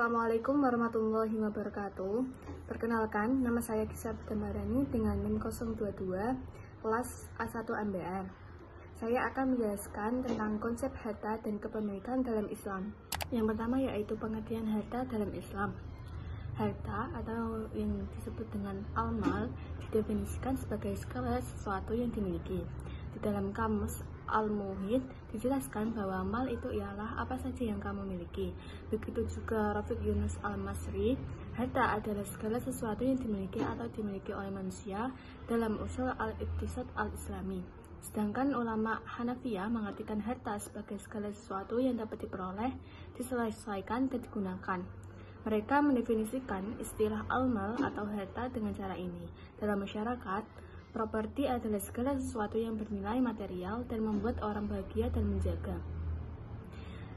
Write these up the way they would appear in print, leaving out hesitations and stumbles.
Assalamualaikum warahmatullahi wabarakatuh. Perkenalkan, nama saya Kisah Damarani dengan NIM 022 kelas A1 MBR. Saya akan menjelaskan tentang konsep harta dan kepemilikan dalam Islam. Yang pertama yaitu pengertian harta dalam Islam. Harta atau yang disebut dengan al-mal didefinisikan sebagai segala sesuatu yang dimiliki. Di dalam kamus Al-Muhit dijelaskan bahwa mal itu ialah apa saja yang kamu miliki. Begitu juga Rafiq Yunus Al-Masri, harta adalah segala sesuatu yang dimiliki atau dimiliki oleh manusia dalam usul al-iqtisad al-islami. Sedangkan ulama Hanafiyah mengartikan harta sebagai segala sesuatu yang dapat diperoleh, diselesaikan, dan digunakan. Mereka mendefinisikan istilah al-mal atau harta dengan cara ini. Dalam masyarakat, properti adalah segala sesuatu yang bernilai material dan membuat orang bahagia dan menjaga.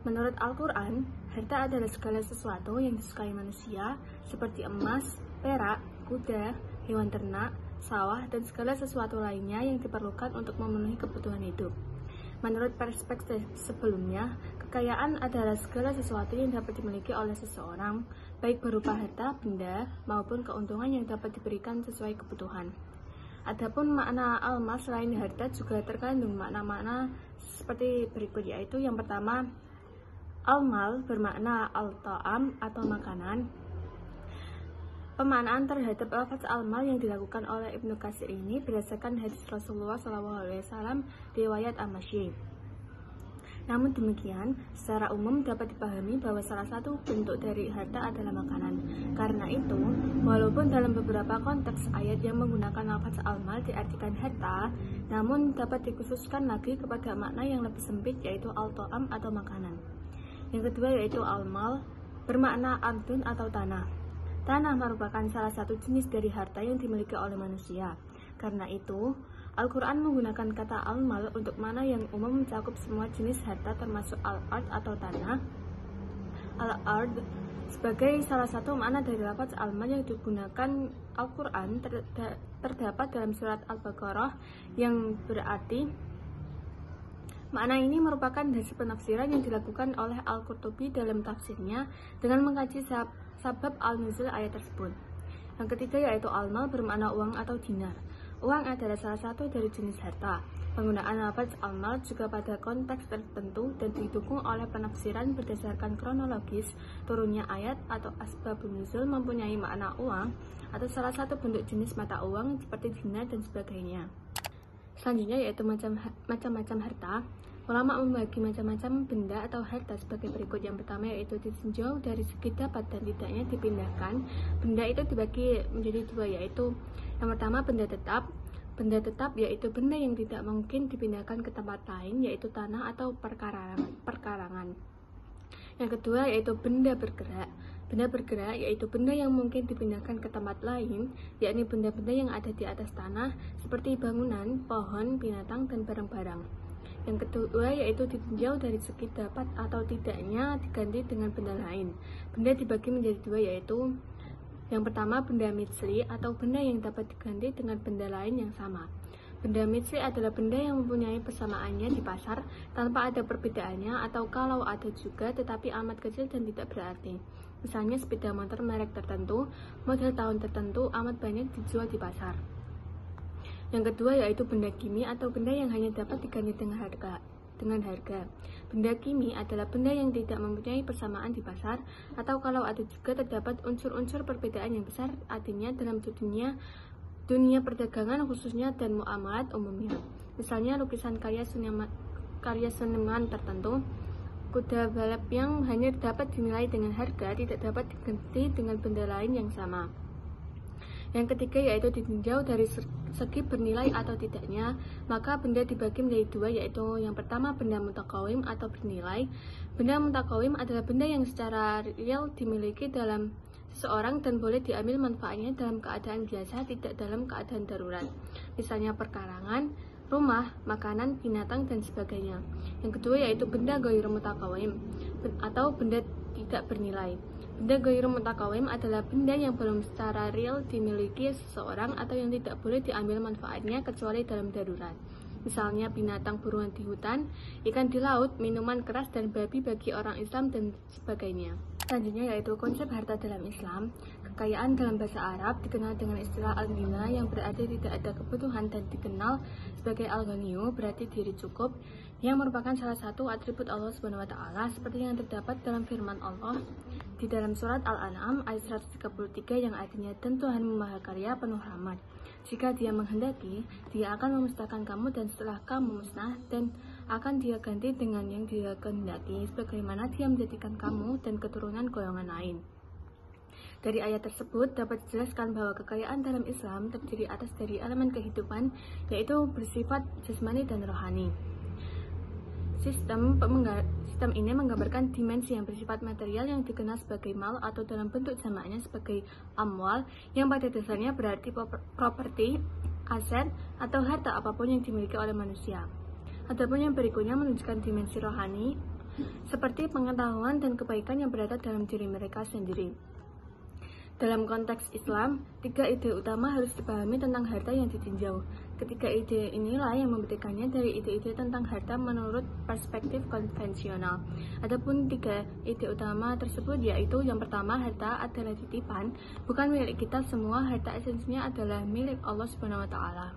Menurut Al-Quran, harta adalah segala sesuatu yang disukai manusia, seperti emas, perak, kuda, hewan ternak, sawah, dan segala sesuatu lainnya yang diperlukan untuk memenuhi kebutuhan hidup. Menurut perspektif sebelumnya, kekayaan adalah segala sesuatu yang dapat dimiliki oleh seseorang, baik berupa harta, benda, maupun keuntungan yang dapat diberikan sesuai kebutuhan. Adapun makna al-mal selain harta juga terkandung makna-makna seperti berikut, yaitu yang pertama, al-mal bermakna al-ta'am atau makanan. Pemaknaan terhadap lafaz al-mal yang dilakukan oleh Ibnu Katsir ini berdasarkan hadis Rasulullah SAW riwayat Amasyi. Namun demikian, secara umum dapat dipahami bahwa salah satu bentuk dari harta adalah makanan. Karena itu, walaupun dalam beberapa konteks ayat yang menggunakan lafaz al-mal diartikan harta, namun dapat dikhususkan lagi kepada makna yang lebih sempit, yaitu al-ta'am atau makanan. Yang kedua yaitu al-mal bermakna ardun atau tanah. Tanah merupakan salah satu jenis dari harta yang dimiliki oleh manusia. Karena itu, Al-Quran menggunakan kata al-mal untuk makna yang umum mencakup semua jenis harta termasuk al-ard atau tanah. Al-ard sebagai salah satu makna dari lafaz al-mal yang digunakan Al-Quran terdapat dalam surat Al-Baqarah yang berarti makna ini merupakan hasil penafsiran yang dilakukan oleh Al-Qurtubi dalam tafsirnya dengan mengkaji sabab al-nuzul ayat tersebut. Yang ketiga yaitu al-mal bermakna uang atau dinar. Uang adalah salah satu dari jenis harta. Penggunaan lafaz al-mal juga pada konteks tertentu dan didukung oleh penafsiran berdasarkan kronologis turunnya ayat atau asbabun nuzul mempunyai makna uang atau salah satu bentuk jenis mata uang seperti dinar dan sebagainya. Selanjutnya yaitu macam-macam harta. Ulama membagi macam-macam benda atau harta sebagai berikut. Yang pertama yaitu ditinjau dari segi dapat dan tidaknya dipindahkan. Benda itu dibagi menjadi dua, yaitu yang pertama benda tetap. Benda tetap yaitu benda yang tidak mungkin dipindahkan ke tempat lain, yaitu tanah atau perkarangan. Yang kedua yaitu benda bergerak. Benda bergerak yaitu benda yang mungkin dipindahkan ke tempat lain, yakni benda-benda yang ada di atas tanah seperti bangunan, pohon, binatang, dan barang-barang. Yang kedua yaitu ditinjau dari segi dapat atau tidaknya diganti dengan benda lain. Benda dibagi menjadi dua, yaitu yang pertama benda mitsli atau benda yang dapat diganti dengan benda lain yang sama. Benda mitsli adalah benda yang mempunyai persamaannya di pasar tanpa ada perbedaannya, atau kalau ada juga tetapi amat kecil dan tidak berarti. Misalnya sepeda motor merek tertentu, model tahun tertentu amat banyak dijual di pasar. Yang kedua yaitu benda kimi atau benda yang hanya dapat diganti dengan harga. Benda kimi adalah benda yang tidak mempunyai persamaan di pasar, atau kalau ada juga terdapat unsur-unsur perbedaan yang besar, artinya dalam dunia perdagangan khususnya dan muamalat umumnya. Misalnya lukisan karya seniman tertentu. Kuda balap yang hanya dapat dinilai dengan harga tidak dapat diganti dengan benda lain yang sama. Yang ketiga yaitu ditinjau dari segi bernilai atau tidaknya, maka benda dibagi menjadi dua, yaitu yang pertama benda mutakawim atau bernilai. Benda mutakawim adalah benda yang secara real dimiliki dalam seseorang dan boleh diambil manfaatnya dalam keadaan biasa, tidak dalam keadaan darurat. Misalnya perkarangan, rumah, makanan, binatang, dan sebagainya. Yang kedua yaitu benda ghairu mutakawim atau benda tidak bernilai. Benda ghairu mutakawim adalah benda yang belum secara real dimiliki seseorang atau yang tidak boleh diambil manfaatnya kecuali dalam darurat. Misalnya binatang buruan di hutan, ikan di laut, minuman keras dan babi bagi orang Islam dan sebagainya. Selanjutnya yaitu konsep harta dalam Islam. Kekayaan dalam bahasa Arab dikenal dengan istilah al-ghina yang berarti tidak ada kebutuhan dan dikenal sebagai al-ghaniyu berarti diri cukup, yang merupakan salah satu atribut Allah Subhanahu wa taala seperti yang terdapat dalam firman Allah di dalam surat Al-An'am ayat 133 yang artinya, "Dan Tuhan Mahakarya penuh rahmat. Jika Dia menghendaki, Dia akan memusnahkan kamu dan setelah kamu musnah dan akan Dia ganti dengan yang Dia kehendaki sebagaimana Dia menjadikan kamu dan keturunan golongan lain." Dari ayat tersebut dapat dijelaskan bahwa kekayaan dalam Islam terdiri atas dari elemen kehidupan, yaitu bersifat jasmani dan rohani. Sistem ini menggambarkan dimensi yang bersifat material yang dikenal sebagai mal atau dalam bentuk jamaknya sebagai amwal, yang pada dasarnya berarti properti, aset, atau harta apapun yang dimiliki oleh manusia. Adapun yang berikutnya menunjukkan dimensi rohani, seperti pengetahuan dan kebaikan yang berada dalam diri mereka sendiri. Dalam konteks Islam, 3 ide utama harus dipahami tentang harta yang ditinjau. Ketiga ide inilah yang membedakannya dari ide-ide tentang harta menurut perspektif konvensional. Adapun 3 ide utama tersebut yaitu, yang pertama, harta adalah titipan, bukan milik kita semua. Harta esensinya adalah milik Allah Subhanahu wa taala.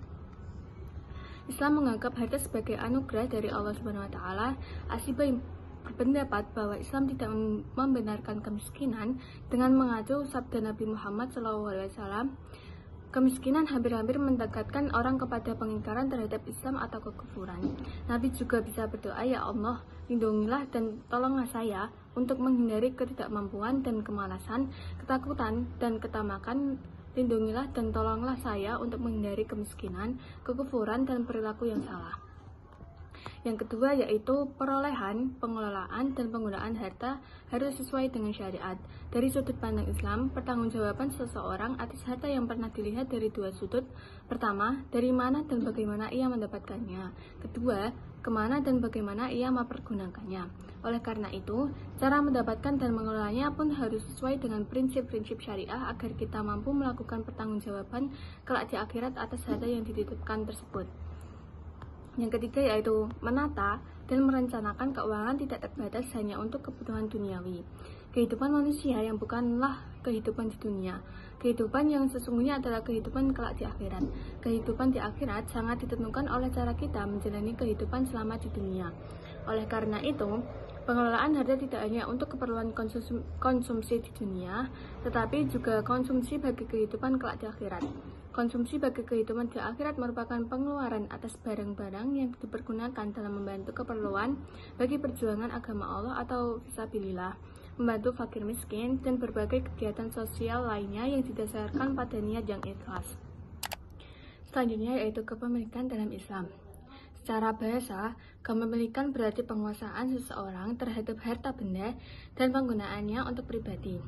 Islam menganggap harta sebagai anugerah dari Allah Subhanahu wa taala. Asy-Syafi'i berpendapat bahwa Islam tidak membenarkan kemiskinan dengan mengacu sabda Nabi Muhammad SAW. Kemiskinan hampir-hampir mendekatkan orang kepada pengingkaran terhadap Islam atau kekufuran. Nabi juga bisa berdoa, "Ya Allah, lindungilah dan tolonglah saya untuk menghindari ketidakmampuan dan kemalasan, ketakutan dan ketamakan. Lindungilah dan tolonglah saya untuk menghindari kemiskinan, kekufuran, dan perilaku yang salah." Yang kedua yaitu perolehan, pengelolaan, dan penggunaan harta harus sesuai dengan syariat. Dari sudut pandang Islam, pertanggungjawaban seseorang atas harta yang pernah dilihat dari 2 sudut. Pertama, dari mana dan bagaimana ia mendapatkannya. Kedua, kemana dan bagaimana ia mempergunakannya. Oleh karena itu, cara mendapatkan dan mengelolanya pun harus sesuai dengan prinsip-prinsip syariah agar kita mampu melakukan pertanggungjawaban kelak di akhirat atas harta yang dititipkan tersebut. Yang ketiga yaitu menata dan merencanakan keuangan tidak terbatas hanya untuk kebutuhan duniawi. Kehidupan manusia yang bukanlah kehidupan di dunia. Kehidupan yang sesungguhnya adalah kehidupan kelak di akhirat. Kehidupan di akhirat sangat ditentukan oleh cara kita menjalani kehidupan selama di dunia. Oleh karena itu, pengelolaan harta tidak hanya untuk keperluan konsumsi di dunia, tetapi juga konsumsi bagi kehidupan kelak di akhirat. Konsumsi bagi kehidupan di akhirat merupakan pengeluaran atas barang-barang yang dipergunakan dalam membantu keperluan bagi perjuangan agama Allah atau fisabilillah, membantu fakir miskin, dan berbagai kegiatan sosial lainnya yang didasarkan pada niat yang ikhlas. Selanjutnya yaitu kepemilikan dalam Islam. Secara bahasa, kepemilikan berarti penguasaan seseorang terhadap harta benda dan penggunaannya untuk pribadi.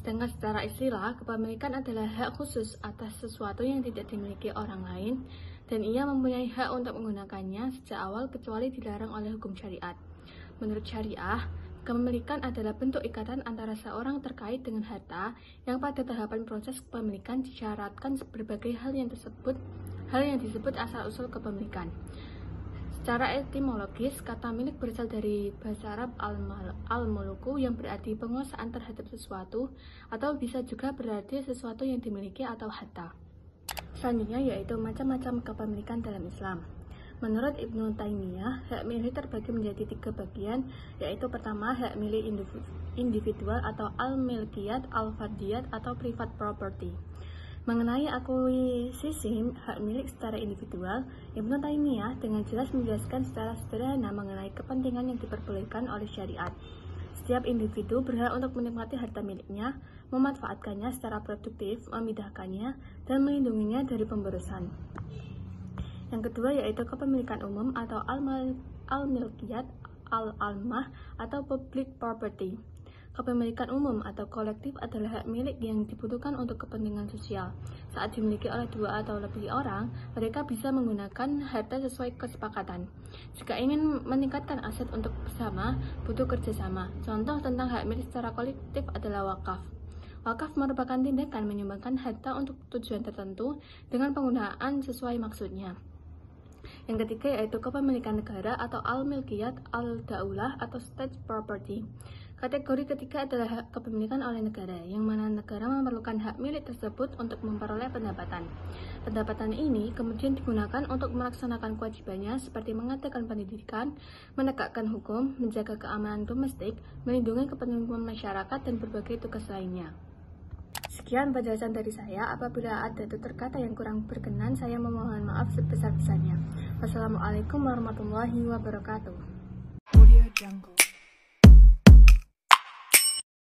Sedangkan secara istilah, kepemilikan adalah hak khusus atas sesuatu yang tidak dimiliki orang lain, dan ia mempunyai hak untuk menggunakannya sejak awal kecuali dilarang oleh hukum syariat. Menurut syariah, kepemilikan adalah bentuk ikatan antara seorang terkait dengan harta yang pada tahapan proses kepemilikan disyaratkan berbagai hal yang disebut asal-usul kepemilikan. Secara etimologis, kata milik berasal dari bahasa Arab al-muluku yang berarti penguasaan terhadap sesuatu, atau bisa juga berarti sesuatu yang dimiliki atau harta. Selanjutnya yaitu macam-macam kepemilikan dalam Islam. Menurut Ibnu Taimiyah, hak milik terbagi menjadi 3 bagian, yaitu pertama hak milik individual atau al-milkiyat, al-fardiyat atau private property. Mengenai akuisisi hak milik secara individual, Ibnu Taimiyah dengan jelas menjelaskan secara sederhana mengenai kepentingan yang diperbolehkan oleh syariat. Setiap individu berhak untuk menikmati harta miliknya, memanfaatkannya secara produktif, memindahkannya, dan melindunginya dari pemborosan. Yang kedua yaitu kepemilikan umum atau al-milkiyat, al-almah atau public property. Kepemilikan umum atau kolektif adalah hak milik yang dibutuhkan untuk kepentingan sosial. Saat dimiliki oleh 2 atau lebih orang, mereka bisa menggunakan harta sesuai kesepakatan. Jika ingin meningkatkan aset untuk bersama, butuh kerjasama. Contoh tentang hak milik secara kolektif adalah wakaf. Wakaf merupakan tindakan menyumbangkan harta untuk tujuan tertentu dengan penggunaan sesuai maksudnya. Yang ketiga yaitu kepemilikan negara atau al-milkiyat al-daulah atau state property. Kategori ketiga adalah hak kepemilikan oleh negara, yang mana negara memerlukan hak milik tersebut untuk memperoleh pendapatan. Pendapatan ini kemudian digunakan untuk melaksanakan kewajibannya seperti mengadakan pendidikan, menegakkan hukum, menjaga keamanan domestik, melindungi kepentingan masyarakat, dan berbagai tugas lainnya. Sekian penjelasan dari saya. Apabila ada tutur kata yang kurang berkenan, saya memohon maaf sebesar-besarnya. Wassalamualaikum warahmatullahi wabarakatuh. Audio Jungle.